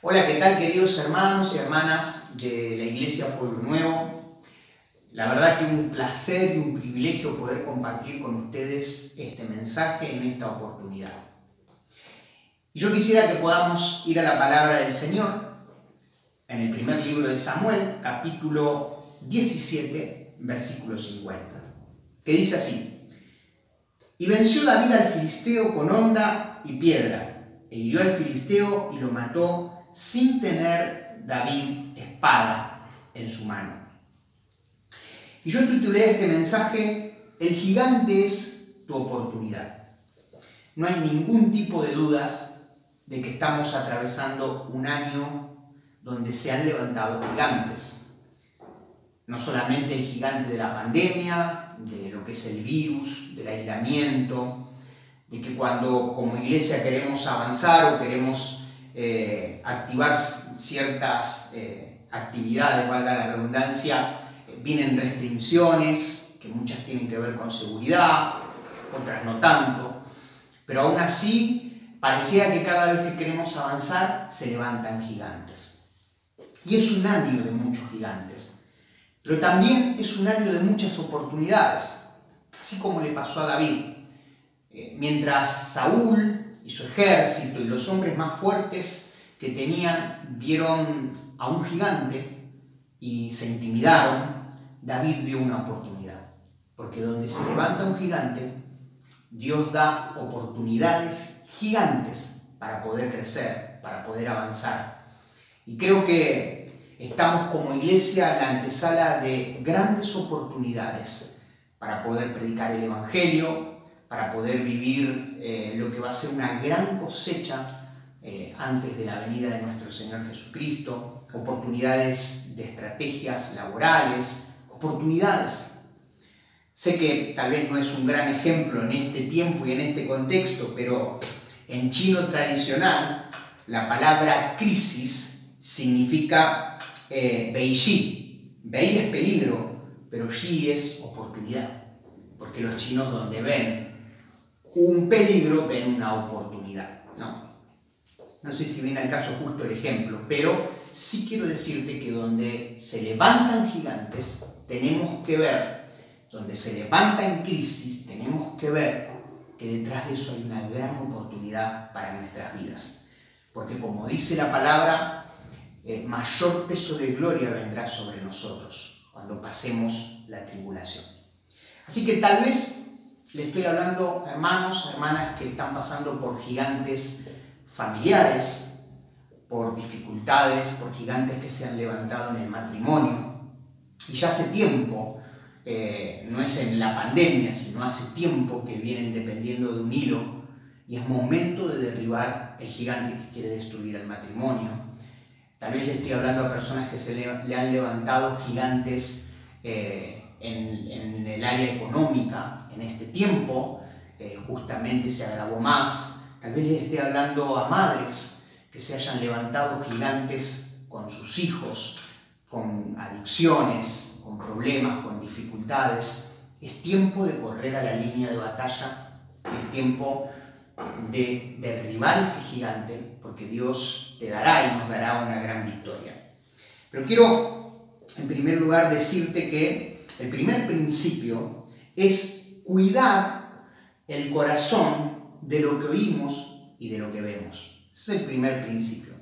Hola, ¿qué tal, queridos hermanos y hermanas de la Iglesia Pueblo Nuevo? La verdad que un placer y un privilegio poder compartir con ustedes este mensaje en esta oportunidad. Y yo quisiera que podamos ir a la palabra del Señor en el primer libro de Samuel, capítulo 17, versículo 50, que dice así: Y venció David al filisteo con honda y piedra, e hirió al filisteo y lo mató sin tener David espada en su mano. Y yo titulé este mensaje: El gigante es tu oportunidad. No hay ningún tipo de dudas de que estamos atravesando un año donde se han levantado gigantes. No solamente el gigante de la pandemia, de lo que es el virus, del aislamiento, de que cuando como iglesia queremos avanzar o queremos activar ciertas actividades, valga la redundancia, vienen restricciones, que muchas tienen que ver con seguridad, otras no tanto, pero aún así pareciera que cada vez que queremos avanzar se levantan gigantes. Y es un año de muchos gigantes, pero también es un año de muchas oportunidades, así como le pasó a David. Mientras Saúl y su ejército y los hombres más fuertes que tenían vieron a un gigante y se intimidaron, David vio una oportunidad. Porque donde se levanta un gigante, Dios da oportunidades gigantes para poder crecer, para poder avanzar. Y creo que estamos como iglesia a la antesala de grandes oportunidades para poder predicar el Evangelio, para poder vivir lo que va a ser una gran cosecha antes de la venida de nuestro Señor Jesucristo, oportunidades de estrategias laborales, oportunidades. Sé que tal vez no es un gran ejemplo en este tiempo y en este contexto, pero en chino tradicional la palabra crisis significa Bei-Shi. Bei es peligro, pero Shi es oportunidad, porque los chinos donde ven un peligro ven una oportunidad. No sé si viene al caso justo el ejemplo, pero sí quiero decirte que donde se levantan gigantes tenemos que ver, donde se levanta en crisis tenemos que ver que detrás de eso hay una gran oportunidad para nuestras vidas. Porque como dice la palabra, mayor peso de gloria vendrá sobre nosotros cuando pasemos la tribulación. Así que tal vez le estoy hablando a hermanos, hermanas que están pasando por gigantes familiares, por dificultades, por gigantes que se han levantado en el matrimonio. Y ya hace tiempo, no es en la pandemia, sino hace tiempo que vienen dependiendo de un hilo y es momento de derribar el gigante que quiere destruir el matrimonio. Tal vez le estoy hablando a personas que le han levantado gigantes en el área económica. En este tiempo justamente se agravó más. Tal vez les esté hablando a madres que se hayan levantado gigantes con sus hijos, con adicciones, con problemas, con dificultades. Es tiempo de correr a la línea de batalla, es tiempo de derribar ese gigante, porque Dios te dará y nos dará una gran victoria. Pero quiero en primer lugar decirte que el primer principio es cuidar el corazón de lo que oímos y de lo que vemos. Ese es el primer principio.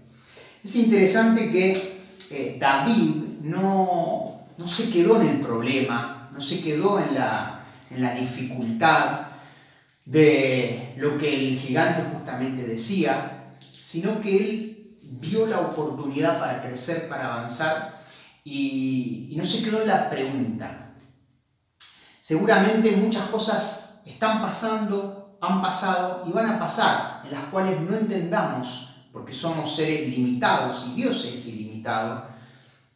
Es interesante que David no se quedó en el problema, no se quedó en la dificultad de lo que el gigante justamente decía, sino que él vio la oportunidad para crecer, para avanzar y no se quedó en la pregunta. Seguramente muchas cosas están pasando, han pasado y van a pasar, en las cuales no entendamos, porque somos seres limitados y Dios es ilimitado.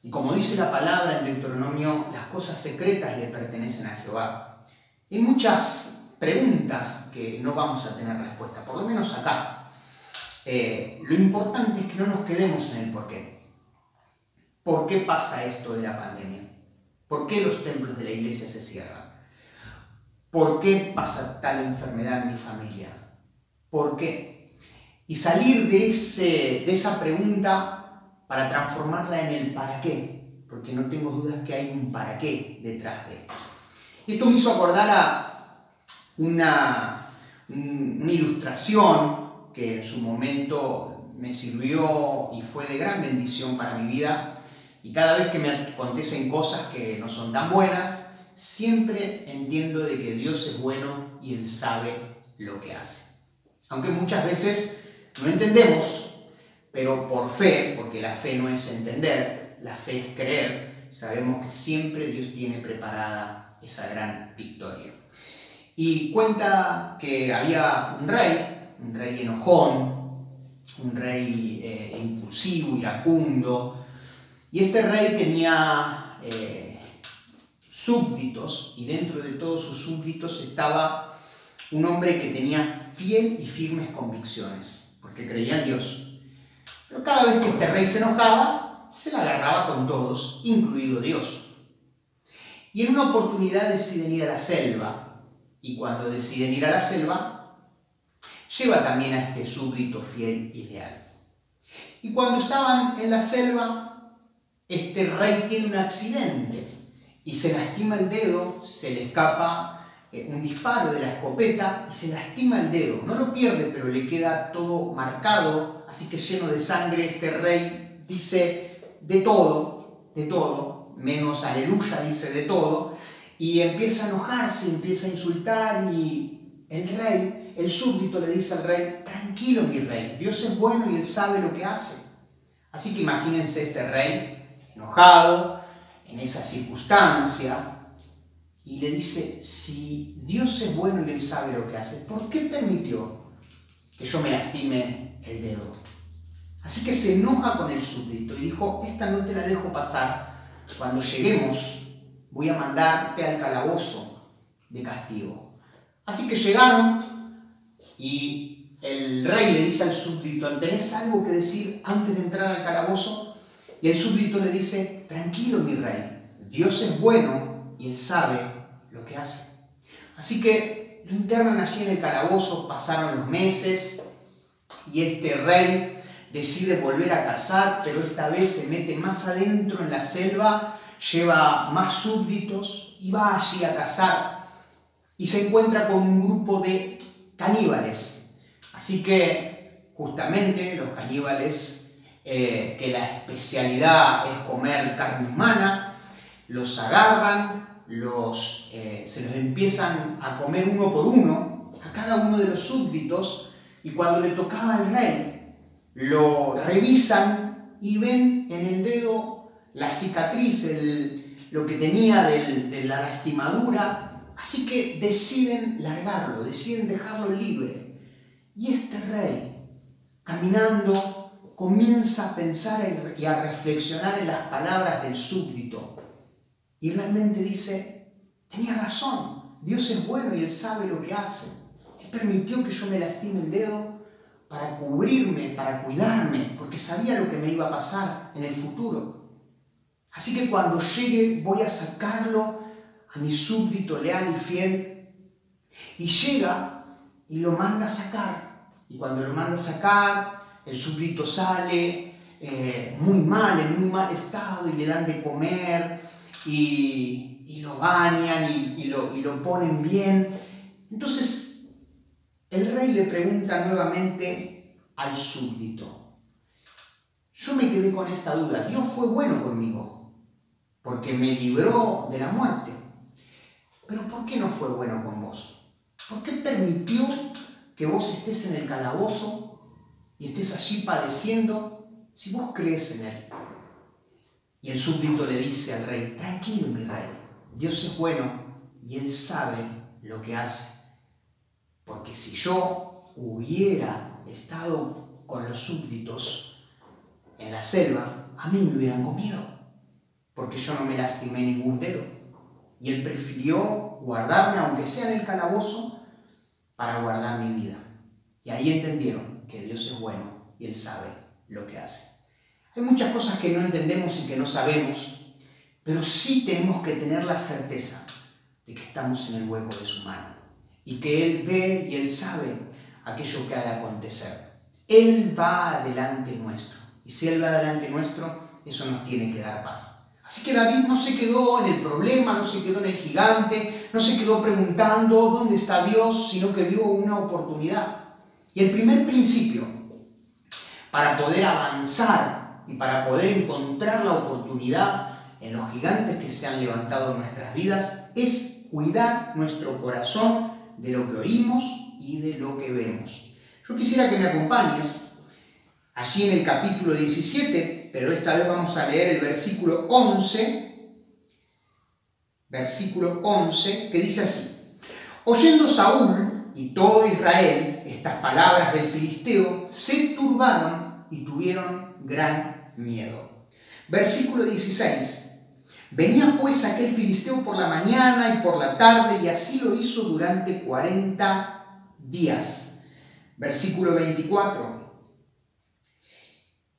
Y como dice la palabra en Deuteronomio, las cosas secretas le pertenecen a Jehová. Hay muchas preguntas que no vamos a tener respuesta, por lo menos acá. Lo importante es que no nos quedemos en el porqué. ¿Por qué pasa esto de la pandemia? ¿Por qué los templos de la iglesia se cierran? ¿Por qué pasa tal enfermedad en mi familia? ¿Por qué? y salir de esa pregunta para transformarla en el para qué, porque no tengo dudas que hay un para qué detrás de esto. Y esto me hizo acordar a una ilustración que en su momento me sirvió y fue de gran bendición para mi vida, y cada vez que me acontecen cosas que no son tan buenas, siempre entiendo de que Dios es bueno y Él sabe lo que hace. Aunque muchas veces no entendemos, pero por fe, porque la fe no es entender, la fe es creer, sabemos que siempre Dios tiene preparada esa gran victoria. Y cuenta que había un rey enojón, un rey impulsivo, iracundo, y este rey tenía súbditos, y dentro de todos sus súbditos estaba un hombre que tenía fiel y firmes convicciones, porque creía en Dios. Pero cada vez que este rey se enojaba, se la agarraba con todos, incluido Dios. Y en una oportunidad deciden ir a la selva, y cuando deciden ir a la selva, lleva también a este súbdito fiel y leal. Y cuando estaban en la selva, este rey tiene un accidente y se lastima el dedo, se le escapa un disparo de la escopeta y se lastima el dedo. No lo pierde, pero le queda todo marcado, así que lleno de sangre. Este rey dice de todo, menos aleluya, dice de todo, y empieza a enojarse, empieza a insultar, y el súbdito le dice al rey: tranquilo mi rey, Dios es bueno y Él sabe lo que hace. Así que imagínense este rey enojado en esa circunstancia, y le dice: si Dios es bueno y Él sabe lo que hace, ¿por qué permitió que yo me lastime el dedo? Así que se enoja con el súbdito y dijo: esta no te la dejo pasar, cuando lleguemos voy a mandarte al calabozo de castigo. Así que llegaron y el rey le dice al súbdito: ¿tenés algo que decir antes de entrar al calabozo? Y el súbdito le dice: tranquilo mi rey, Dios es bueno y Él sabe lo que hace. Así que lo internan allí en el calabozo, pasaron los meses y este rey decide volver a cazar, pero esta vez se mete más adentro en la selva, lleva más súbditos y va allí a cazar y se encuentra con un grupo de caníbales. Así que justamente los caníbales, que la especialidad es comer carne humana, los agarran, se los empiezan a comer uno por uno, a cada uno de los súbditos, y cuando le tocaba al rey, lo revisan y ven en el dedo la cicatriz, lo que tenía de la lastimadura, así que deciden largarlo, deciden dejarlo libre. Y este rey, caminando, comienza a pensar y a reflexionar en las palabras del súbdito. Y realmente dice: tenía razón, Dios es bueno y Él sabe lo que hace. Él permitió que yo me lastime el dedo para cubrirme, para cuidarme, porque sabía lo que me iba a pasar en el futuro. Así que cuando llegue voy a sacarlo a mi súbdito leal y fiel. Y llega y lo manda a sacar. Y cuando lo manda a sacar, el súbdito sale muy mal, en muy mal estado, y le dan de comer y lo bañan y lo ponen bien. Entonces el rey le pregunta nuevamente al súbdito: yo me quedé con esta duda, Dios fue bueno conmigo porque me libró de la muerte, pero ¿por qué no fue bueno con vos? ¿Por qué permitió que vos estés en el calabozo y estés allí padeciendo si vos crees en Él? Y el súbdito le dice al rey: tranquilo mi rey, Dios es bueno y Él sabe lo que hace. Porque si yo hubiera estado con los súbditos en la selva, a mí me hubieran comido, porque yo no me lastimé ningún dedo. Y Él prefirió guardarme, aunque sea en el calabozo, para guardar mi vida. Y ahí entendieron que Dios es bueno y Él sabe lo que hace. Hay muchas cosas que no entendemos y que no sabemos, pero sí tenemos que tener la certeza de que estamos en el hueco de su mano y que Él ve y Él sabe aquello que ha de acontecer. Él va adelante nuestro. Y si Él va adelante nuestro, eso nos tiene que dar paz. Así que David no se quedó en el problema, no se quedó en el gigante, no se quedó preguntando dónde está Dios, sino que vio una oportunidad. Y el primer principio para poder avanzar y para poder encontrar la oportunidad en los gigantes que se han levantado en nuestras vidas es cuidar nuestro corazón de lo que oímos y de lo que vemos. Yo quisiera que me acompañes allí en el capítulo 17, pero esta vez vamos a leer el versículo 11, que dice así: oyendo Saúl y todo Israel estas palabras del filisteo, se turbaron y tuvieron gran miedo. Versículo 16. Venía pues aquel filisteo por la mañana y por la tarde, y así lo hizo durante 40 días. Versículo 24.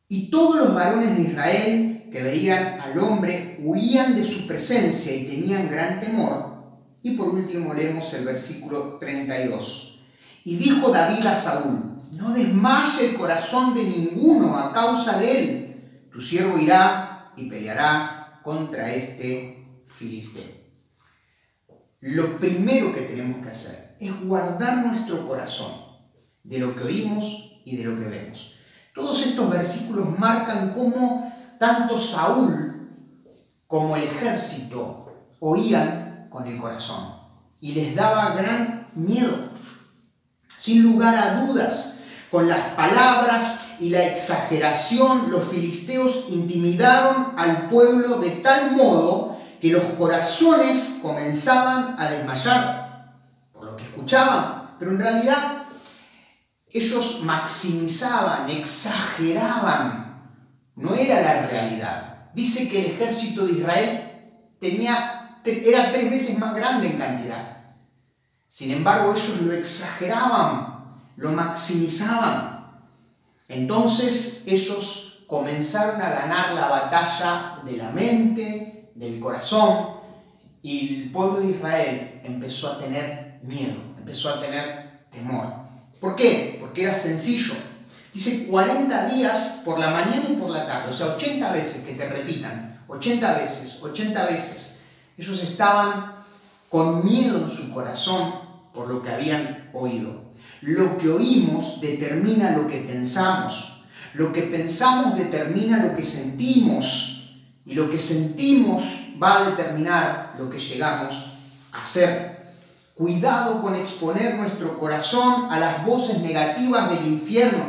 Y todos los varones de Israel que veían al hombre huían de su presencia y tenían gran temor. Y por último leemos el versículo 32. Y dijo David a Saúl: no desmaye el corazón de ninguno a causa de él. Tu siervo irá y peleará contra este filisteo. Lo primero que tenemos que hacer es guardar nuestro corazón de lo que oímos y de lo que vemos. Todos estos versículos marcan cómo tanto Saúl como el ejército oían con el corazón y les daba gran miedo. Sin lugar a dudas, con las palabras y la exageración, los filisteos intimidaron al pueblo de tal modo que los corazones comenzaban a desmayar por lo que escuchaban, pero en realidad ellos maximizaban, exageraban, no era la realidad. Dice que el ejército de Israel era 3 veces más grande en cantidad. Sin embargo, ellos lo exageraban, lo maximizaban. Entonces ellos comenzaron a ganar la batalla de la mente, del corazón, y el pueblo de Israel empezó a tener miedo, empezó a tener temor. ¿Por qué? Porque era sencillo. Dice 40 días por la mañana y por la tarde, o sea, 80 veces, que te repitan, 80 veces. Ellos estaban con miedo en su corazón por lo que habían oído. Lo que oímos determina lo que pensamos. Lo que pensamos determina lo que sentimos. Y lo que sentimos va a determinar lo que llegamos a hacer. Cuidado con exponer nuestro corazón a las voces negativas del infierno,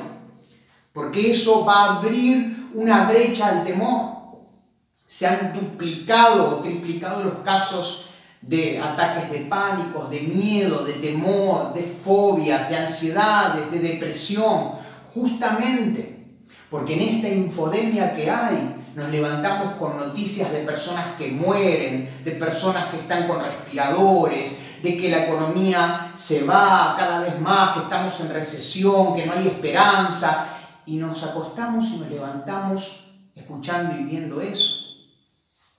porque eso va a abrir una brecha al temor. Se han duplicado o triplicado los casos de ataques de pánicos, de miedo, de temor, de fobias, de ansiedades, de depresión, justamente porque en esta infodemia que hay, nos levantamos con noticias de personas que mueren, de personas que están con respiradores, de que la economía se va cada vez más, que estamos en recesión, que no hay esperanza, y nos acostamos y nos levantamos escuchando y viendo eso.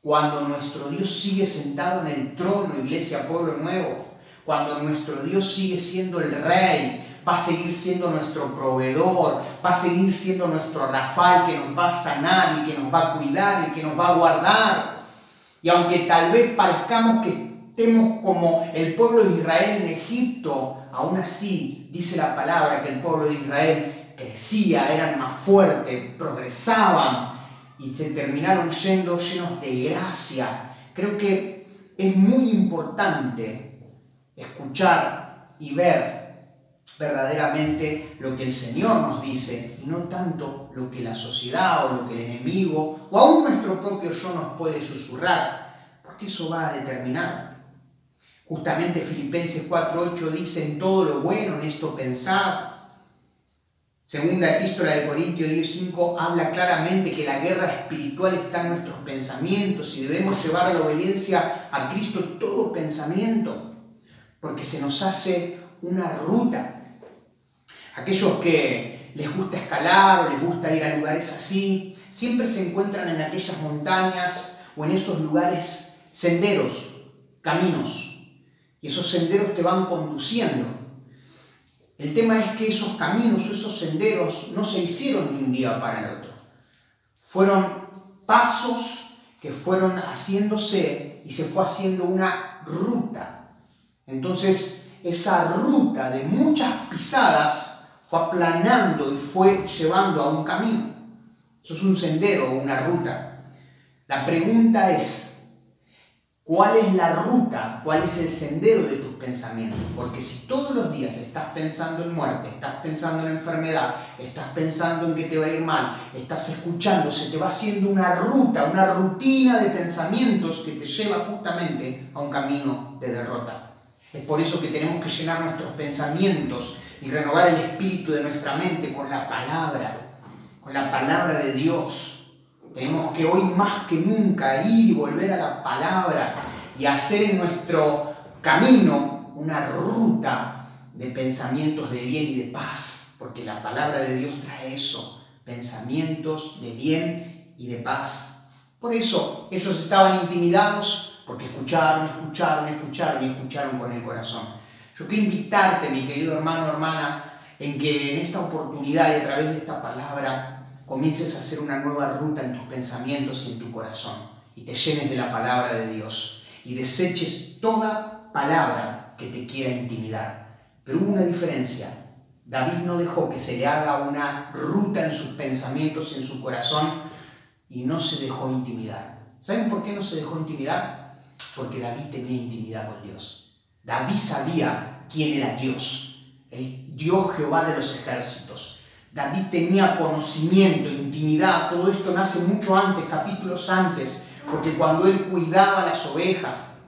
Cuando nuestro Dios sigue sentado en el trono, Iglesia Pueblo Nuevo, cuando nuestro Dios sigue siendo el Rey, va a seguir siendo nuestro proveedor, va a seguir siendo nuestro Rafael, que nos va a sanar y que nos va a cuidar y que nos va a guardar. Y aunque tal vez parezcamos que estemos como el pueblo de Israel en Egipto, aún así dice la palabra que el pueblo de Israel crecía, eran más fuertes, progresaban y se terminaron yendo llenos de gracia. Creo que es muy importante escuchar y ver verdaderamente lo que el Señor nos dice y no tanto lo que la sociedad o lo que el enemigo o aún nuestro propio yo nos puede susurrar, porque eso va a determinar. Justamente Filipenses 4:8 dice: en todo lo bueno, en esto pensad. Segunda epístola de Corintios 10:5 habla claramente que la guerra espiritual está en nuestros pensamientos y debemos llevar a la obediencia a Cristo todo pensamiento, porque se nos hace una ruta. Aquellos que les gusta escalar o les gusta ir a lugares así, siempre se encuentran en aquellas montañas o en esos lugares senderos, caminos, y esos senderos te van conduciendo. El tema es que esos caminos o esos senderos no se hicieron de un día para el otro. Fueron pasos que fueron haciéndose y se fue haciendo una ruta. Entonces, esa ruta de muchas pisadas fue aplanando y fue llevando a un camino. Eso es un sendero o una ruta. La pregunta es, ¿cuál es la ruta? ¿Cuál es el sendero de tus pensamientos? Porque si todos los días estás pensando en muerte, estás pensando en enfermedad, estás pensando en que te va a ir mal, estás escuchando, se te va haciendo una ruta, una rutina de pensamientos que te lleva justamente a un camino de derrota. Es por eso que tenemos que llenar nuestros pensamientos y renovar el espíritu de nuestra mente con la palabra de Dios. Tenemos que hoy más que nunca ir y volver a la palabra y hacer en nuestro camino una ruta de pensamientos de bien y de paz, porque la palabra de Dios trae eso, pensamientos de bien y de paz. Por eso ellos estaban intimidados, porque escucharon con el corazón. Yo quiero invitarte, mi querido hermano o hermana, en que en esta oportunidad y a través de esta palabra comiences a hacer una nueva ruta en tus pensamientos y en tu corazón y te llenes de la palabra de Dios y deseches toda palabra que te quiera intimidar. Pero hubo una diferencia. David no dejó que se le haga una ruta en sus pensamientos y en su corazón y no se dejó intimidar. ¿Saben por qué no se dejó intimidar? Porque David tenía intimidad con Dios. David sabía quién era Dios, el Dios Jehová de los ejércitos. David tenía conocimiento, intimidad, todo esto nace mucho antes, capítulos antes, porque cuando él cuidaba las ovejas,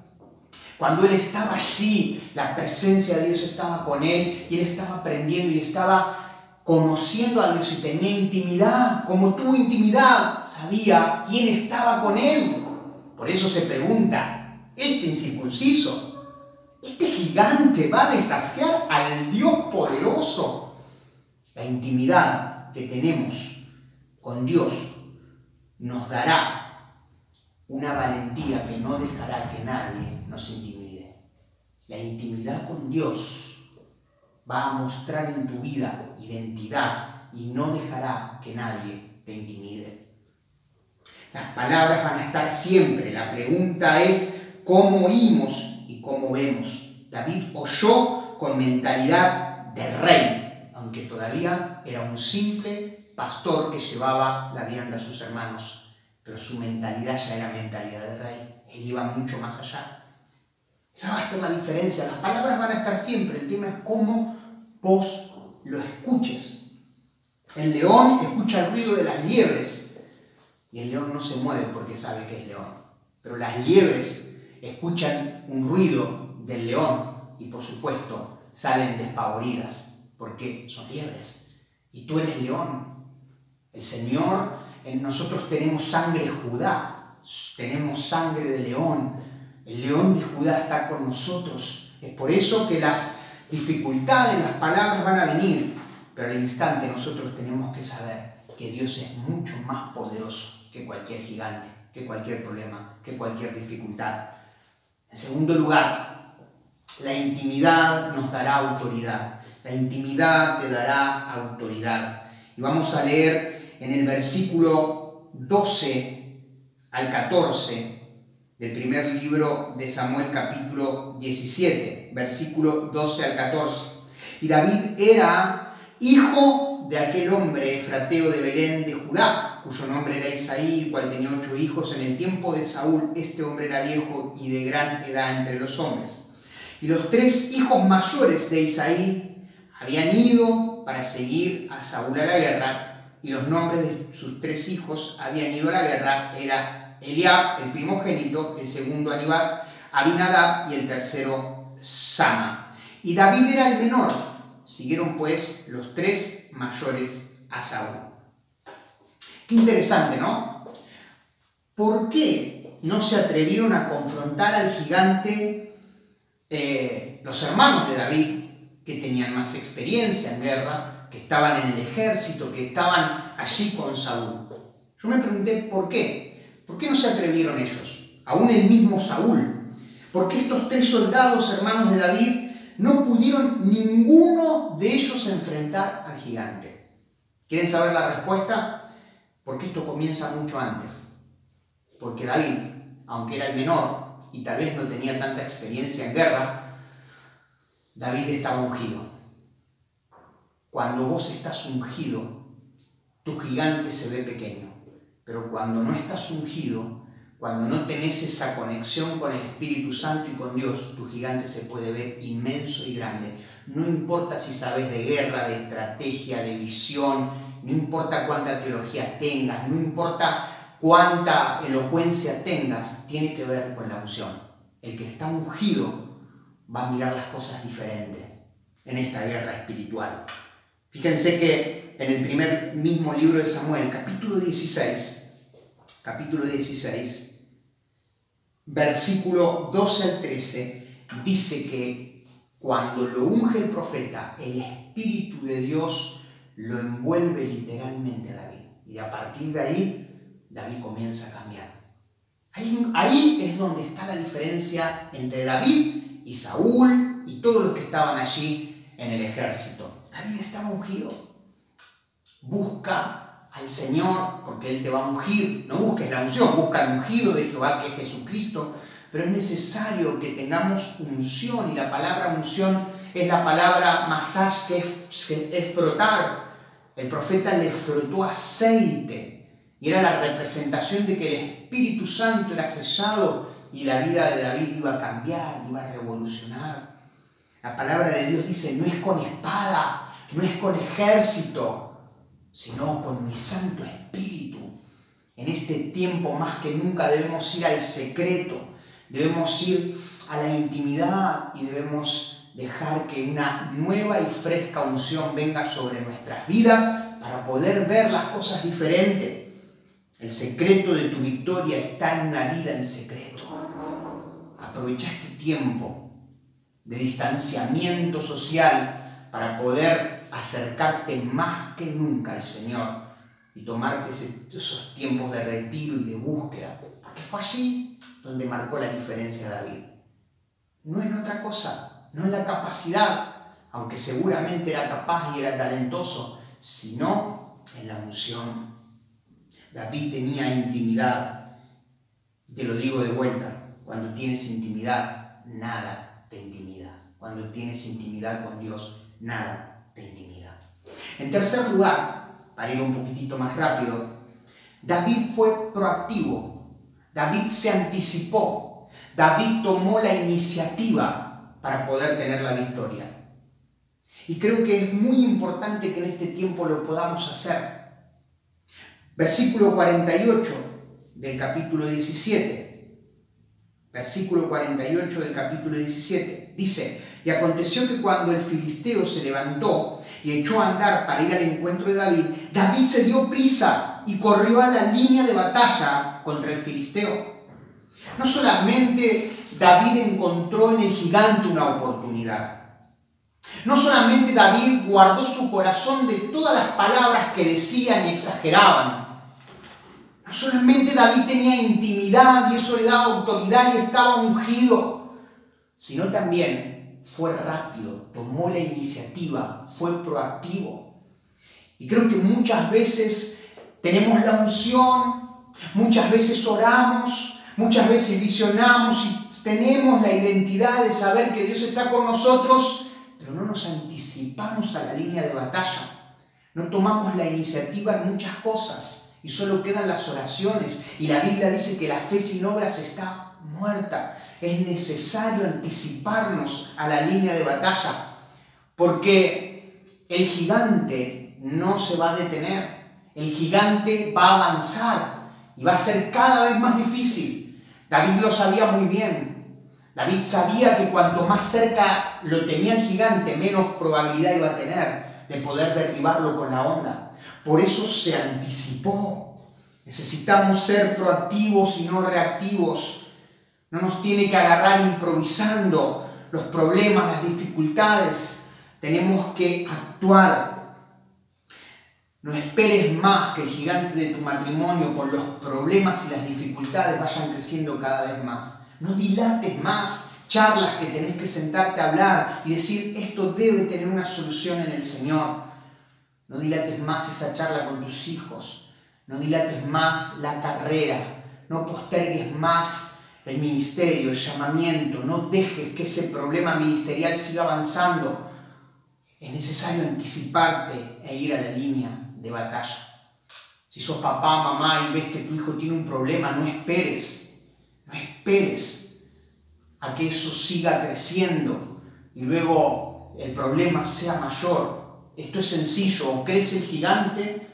cuando él estaba allí, la presencia de Dios estaba con él y él estaba aprendiendo y estaba conociendo a Dios y tenía intimidad. Como tuvo intimidad, sabía quién estaba con él. Por eso se pregunta, este incircunciso, este gigante va a desafiar al Dios poderoso. La intimidad que tenemos con Dios nos dará una valentía que no dejará que nadie nos intimide. La intimidad con Dios va a mostrar en tu vida identidad y no dejará que nadie te intimide. Las palabras van a estar siempre. La pregunta es cómo oímos y cómo vemos. David oyó con mentalidad de rey, aunque todavía era un simple pastor que llevaba la vianda a sus hermanos, pero su mentalidad ya era mentalidad de rey, él iba mucho más allá. Esa va a ser la diferencia, las palabras van a estar siempre, el tema es cómo vos lo escuches. El león escucha el ruido de las liebres, y el león no se mueve porque sabe que es león, pero las liebres escuchan un ruido del león, y por supuesto salen despavoridas, porque son liebres, y tú eres león. El Señor, en nosotros tenemos sangre de Judá, tenemos sangre de león, el león de Judá está con nosotros. Es por eso que las dificultades, las palabras van a venir, pero al instante nosotros tenemos que saber que Dios es mucho más poderoso que cualquier gigante, que cualquier problema, que cualquier dificultad. En segundo lugar, la intimidad nos dará autoridad. La intimidad te dará autoridad. Y vamos a leer en el versículo 12 al 14 del primer libro de Samuel, capítulo 17, versículo 12 al 14. Y David era hijo de aquel hombre efrateo de Belén de Judá, cuyo nombre era Isaí, el cual tenía 8 hijos. En el tiempo de Saúl, este hombre era viejo y de gran edad entre los hombres. Y los 3 hijos mayores de Isaí habían ido para seguir a Saúl a la guerra, y los nombres de sus 3 hijos habían ido a la guerra, era Eliab, el primogénito, el segundo Abinadab y el tercero Sama. Y David era el menor. Siguieron pues los 3 mayores a Saúl. Qué interesante, ¿no? ¿Por qué no se atrevieron a confrontar al gigante los hermanos de David, que tenían más experiencia en guerra, que estaban en el ejército, que estaban allí con Saúl? Yo me pregunté por qué. ¿Por qué no se atrevieron ellos? Aún el mismo Saúl. ¿Por qué estos 3 soldados hermanos de David no pudieron ninguno de ellos enfrentar al gigante. ¿Quieren saber la respuesta? Porque esto comienza mucho antes. Porque David, aunque era el menor y tal vez no tenía tanta experiencia en guerra, David estaba ungido. Cuando vos estás ungido, tu gigante se ve pequeño. Pero cuando no estás ungido, cuando no tenés esa conexión con el Espíritu Santo y con Dios, tu gigante se puede ver inmenso y grande. No importa si sabes de guerra, de estrategia, de visión, no importa cuánta teología tengas, no importa cuánta elocuencia tengas, tiene que ver con la unción. El que está ungido va a mirar las cosas diferentes en esta guerra espiritual. Fíjense que en el primer mismo libro de Samuel, capítulo 16, versículo 12 al 13, dice que cuando lo unge el profeta, el Espíritu de Dios lo envuelve literalmente a David. Y a partir de ahí, David comienza a cambiar. Ahí es donde está la diferencia entre David y Saúl y todos los que estaban allí en el ejército. David estaba ungido. Busca al Señor porque Él te va a ungir. No busques la unción, busca el ungido de Jehová, que es Jesucristo. Pero es necesario que tengamos unción, y la palabra unción es la palabra masaj, que es frotar. El profeta le frotó aceite y era la representación de que el Espíritu Santo era sellado y la vida de David iba a cambiar, iba a revolucionar. La palabra de Dios dice: no es con espada, no es con ejército, sino con mi Santo Espíritu. En este tiempo más que nunca debemos ir al secreto, debemos ir a la intimidad y debemos dejar que una nueva y fresca unción venga sobre nuestras vidas para poder ver las cosas diferentes. El secreto de tu victoria está en una vida en secreto. Aprovecha este tiempo de distanciamiento social para poder acercarte más que nunca al Señor y tomarte esos tiempos de retiro y de búsqueda, porque fue allí donde marcó la diferencia David. No en otra cosa, no en la capacidad, aunque seguramente era capaz y era talentoso, sino en la unción. David tenía intimidad. Te lo digo de vuelta: cuando tienes intimidad, nada te intimida. Cuando tienes intimidad con Dios, nada te intimida. En tercer lugar, para ir un poquitito más rápido, David fue proactivo. David se anticipó. David tomó la iniciativa para poder tener la victoria. Y creo que es muy importante que en este tiempo lo podamos hacer. Versículo 48 del capítulo 17. Versículo 48 del capítulo 17. Dice: y aconteció que cuando el filisteo se levantó y echó a andar para ir al encuentro de David, David se dio prisa y corrió a la línea de batalla contra el filisteo. No solamente David encontró en el gigante una oportunidad. No solamente David guardó su corazón de todas las palabras que decían y exageraban. No solamente David tenía intimidad y eso le daba autoridad y estaba ungido, sino también fue rápido, tomó la iniciativa, fue proactivo. Y creo que muchas veces tenemos la unción, muchas veces oramos, muchas veces visionamos y tenemos la identidad de saber que Dios está con nosotros, pero no nos anticipamos a la línea de batalla. No tomamos la iniciativa en muchas cosas y solo quedan las oraciones. Y la Biblia dice que la fe sin obras está muerta. Es necesario anticiparnos a la línea de batalla, porque el gigante no se va a detener. El gigante va a avanzar y va a ser cada vez más difícil. David lo sabía muy bien. David sabía que cuanto más cerca lo tenía el gigante, menos probabilidad iba a tener de poder derribarlo con la onda. Por eso se anticipó. Necesitamos ser proactivos y no reactivos. No nos tiene que agarrar improvisando los problemas, las dificultades. Tenemos que actuar. No esperes más que el gigante de tu matrimonio con los problemas y las dificultades vayan creciendo cada vez más. No dilates más charlas que tenés que sentarte a hablar y decir, esto debe tener una solución en el Señor. No dilates más esa charla con tus hijos, no dilates más la carrera, no postergues más el ministerio, el llamamiento, no dejes que ese problema ministerial siga avanzando. Es necesario anticiparte e ir a la línea de batalla. Si sos papá, mamá y ves que tu hijo tiene un problema, no esperes a que eso siga creciendo y luego el problema sea mayor. Esto es sencillo, o crece el gigante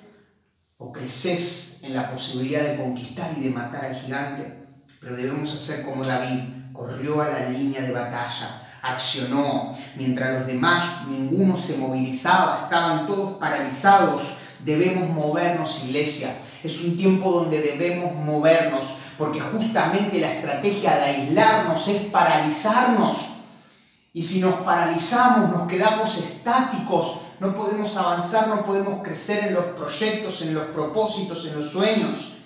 o creces en la posibilidad de conquistar y de matar al gigante. Pero debemos hacer como David, corrió a la línea de batalla, accionó, mientras los demás, ninguno se movilizaba, estaban todos paralizados. Debemos movernos, iglesia. Es un tiempo donde debemos movernos, porque justamente la estrategia de aislarnos es paralizarnos. Y si nos paralizamos, nos quedamos estáticos, no podemos avanzar, no podemos crecer en los proyectos, en los propósitos, en los sueños.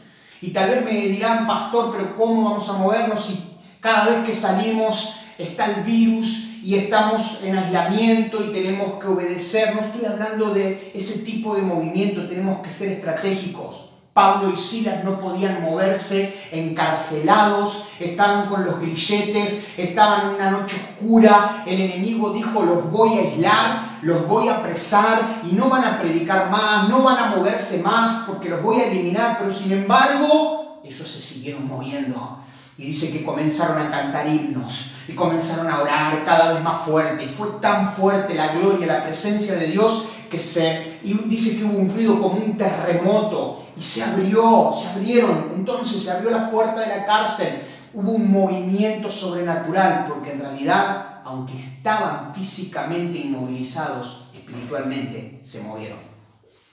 Y tal vez me dirán, pastor, pero ¿cómo vamos a movernos si cada vez que salimos está el virus y estamos en aislamiento y tenemos que obedecer? No estoy hablando de ese tipo de movimiento, tenemos que ser estratégicos. Pablo y Silas no podían moverse, encarcelados, estaban con los grilletes, estaban en una noche oscura. El enemigo dijo, los voy a aislar, los voy a apresar y no van a predicar más, no van a moverse más porque los voy a eliminar. Pero sin embargo, ellos se siguieron moviendo. Y dice que comenzaron a cantar himnos y comenzaron a orar cada vez más fuerte. Y fue tan fuerte la gloria, la presencia de Dios, y dice que hubo un ruido como un terremoto. Y se abrieron. Entonces se abrió la puerta de la cárcel. Hubo un movimiento sobrenatural, porque en realidad, aunque estaban físicamente inmovilizados, espiritualmente se movieron.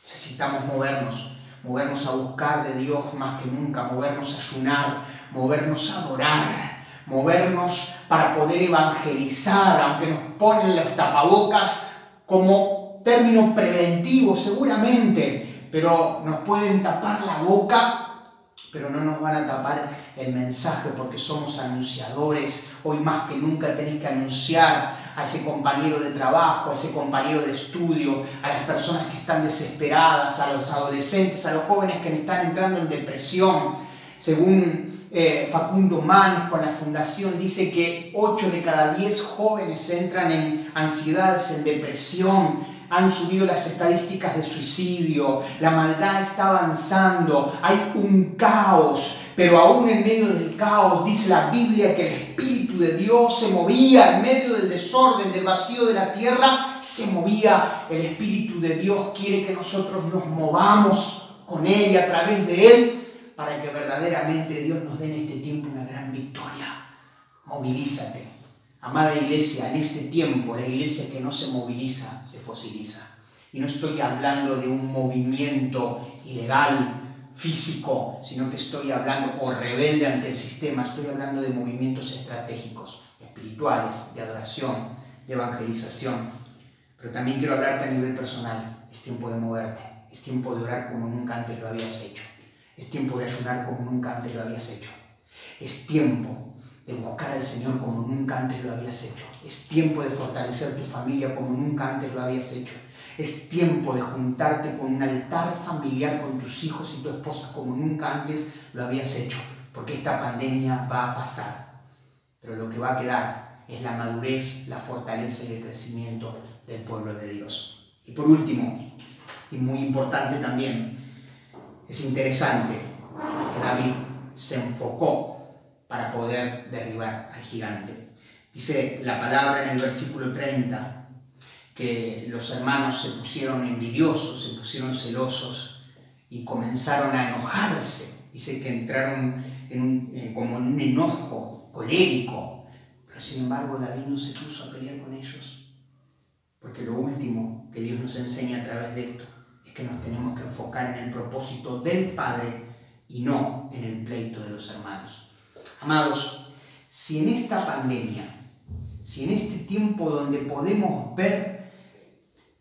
Necesitamos movernos a buscar de Dios más que nunca, movernos a ayunar, movernos a adorar, movernos para poder evangelizar, aunque nos ponen los tapabocas como término preventivo seguramente, pero nos pueden tapar la boca, pero no nos van a tapar el mensaje, porque somos anunciadores. Hoy más que nunca tenés que anunciar a ese compañero de trabajo, a ese compañero de estudio, a las personas que están desesperadas, a los adolescentes, a los jóvenes que están entrando en depresión. Según Facundo Manes con la fundación, dice que 8 de cada 10 jóvenes entran en ansiedades, en depresión. Han subido las estadísticas de suicidio, la maldad está avanzando, hay un caos, pero aún en medio del caos dice la Biblia que el Espíritu de Dios se movía, en medio del desorden, del vacío de la tierra, se movía. El Espíritu de Dios quiere que nosotros nos movamos con Él y a través de Él, para que verdaderamente Dios nos dé en este tiempo una gran victoria. Movilízate. Amada iglesia, en este tiempo la iglesia que no se moviliza, se fosiliza. Y no estoy hablando de un movimiento ilegal, físico, sino que estoy hablando, o rebelde ante el sistema, estoy hablando de movimientos estratégicos, espirituales, de adoración, de evangelización. Pero también quiero hablarte a nivel personal. Es tiempo de moverte, es tiempo de orar como nunca antes lo habías hecho. Es tiempo de ayunar como nunca antes lo habías hecho. Es tiempo de buscar al Señor como nunca antes lo habías hecho. Es tiempo de fortalecer tu familia como nunca antes lo habías hecho. Es tiempo de juntarte con un altar familiar con tus hijos y tu esposa como nunca antes lo habías hecho. Porque esta pandemia va a pasar. Pero lo que va a quedar es la madurez, la fortaleza y el crecimiento del pueblo de Dios. Y por último, y muy importante también, es interesante que David se enfocó para poder derribar al gigante. Dice la palabra en el versículo 30 que los hermanos se pusieron envidiosos, se pusieron celosos y comenzaron a enojarse. Dice que entraron como en un enojo colérico, pero sin embargo David no se puso a pelear con ellos, porque lo último que Dios nos enseña a través de esto es que nos tenemos que enfocar en el propósito del Padre y no en el pleito de los hermanos. Amados, si en esta pandemia, si en este tiempo donde podemos ver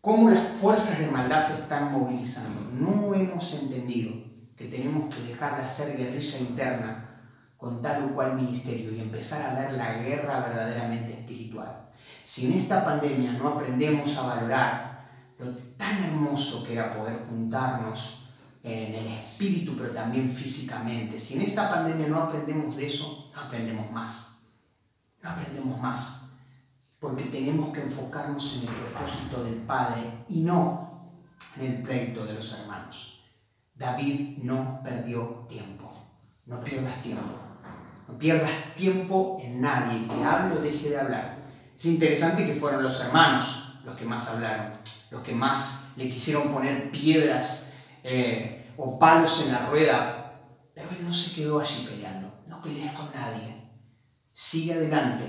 cómo las fuerzas de maldad se están movilizando, no hemos entendido que tenemos que dejar de hacer guerrilla interna, con tal o cual ministerio y empezar a ver la guerra verdaderamente espiritual. Si en esta pandemia no aprendemos a valorar lo tan hermoso que era poder juntarnos en el espíritu, pero también físicamente, si en esta pandemia no aprendemos de eso, no aprendemos más. No aprendemos más, porque tenemos que enfocarnos en el propósito del Padre y no en el pleito de los hermanos. David no perdió tiempo. No pierdas tiempo. No pierdas tiempo en nadie. Que hable o deje de hablar. Es interesante que fueron los hermanos los que más hablaron, los que más le quisieron poner piedras o palos en la rueda. Pero él no se quedó allí peleando. No pelees con nadie. Sigue adelante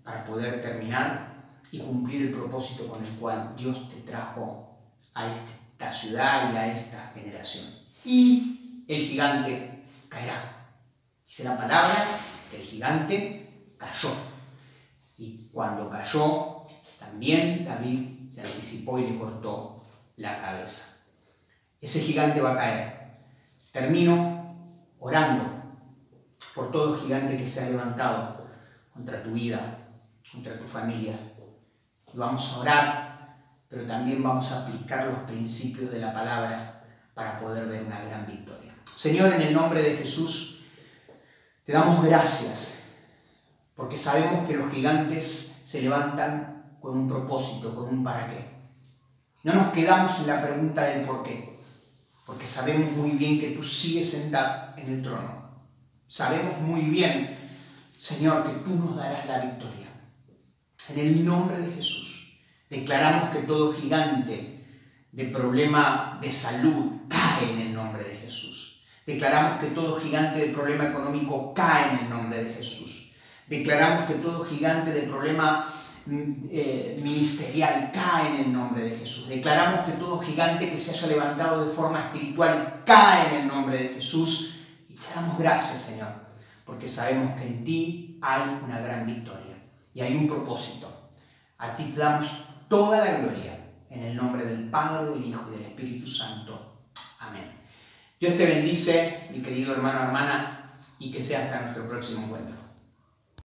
para poder terminar y cumplir el propósito con el cual Dios te trajo a esta ciudad y a esta generación. Y el gigante caerá. Dice la palabra que el gigante cayó. Y cuando cayó, también David se anticipó y le cortó la cabeza. Ese gigante va a caer. Termino orando por todo gigante que se ha levantado contra tu vida, contra tu familia. Y vamos a orar, pero también vamos a aplicar los principios de la palabra para poder ver una gran victoria. Señor, en el nombre de Jesús, te damos gracias, porque sabemos que los gigantes se levantan con un propósito, con un para qué. No nos quedamos en la pregunta del por qué, porque sabemos muy bien que tú sigues sentado en el trono. Sabemos muy bien, Señor, que tú nos darás la victoria. En el nombre de Jesús, declaramos que todo gigante de problema de salud cae en el nombre de Jesús. Declaramos que todo gigante de problema económico cae en el nombre de Jesús. Declaramos que todo gigante de problema ministerial cae en el nombre de Jesús. Declaramos que todo gigante que se haya levantado de forma espiritual cae en el nombre de Jesús. Y te damos gracias, Señor, porque sabemos que en ti hay una gran victoria y hay un propósito. A ti te damos toda la gloria, en el nombre del Padre, del Hijo y del Espíritu Santo. Amén. Dios te bendice, mi querido hermano, hermana, y que sea hasta nuestro próximo encuentro.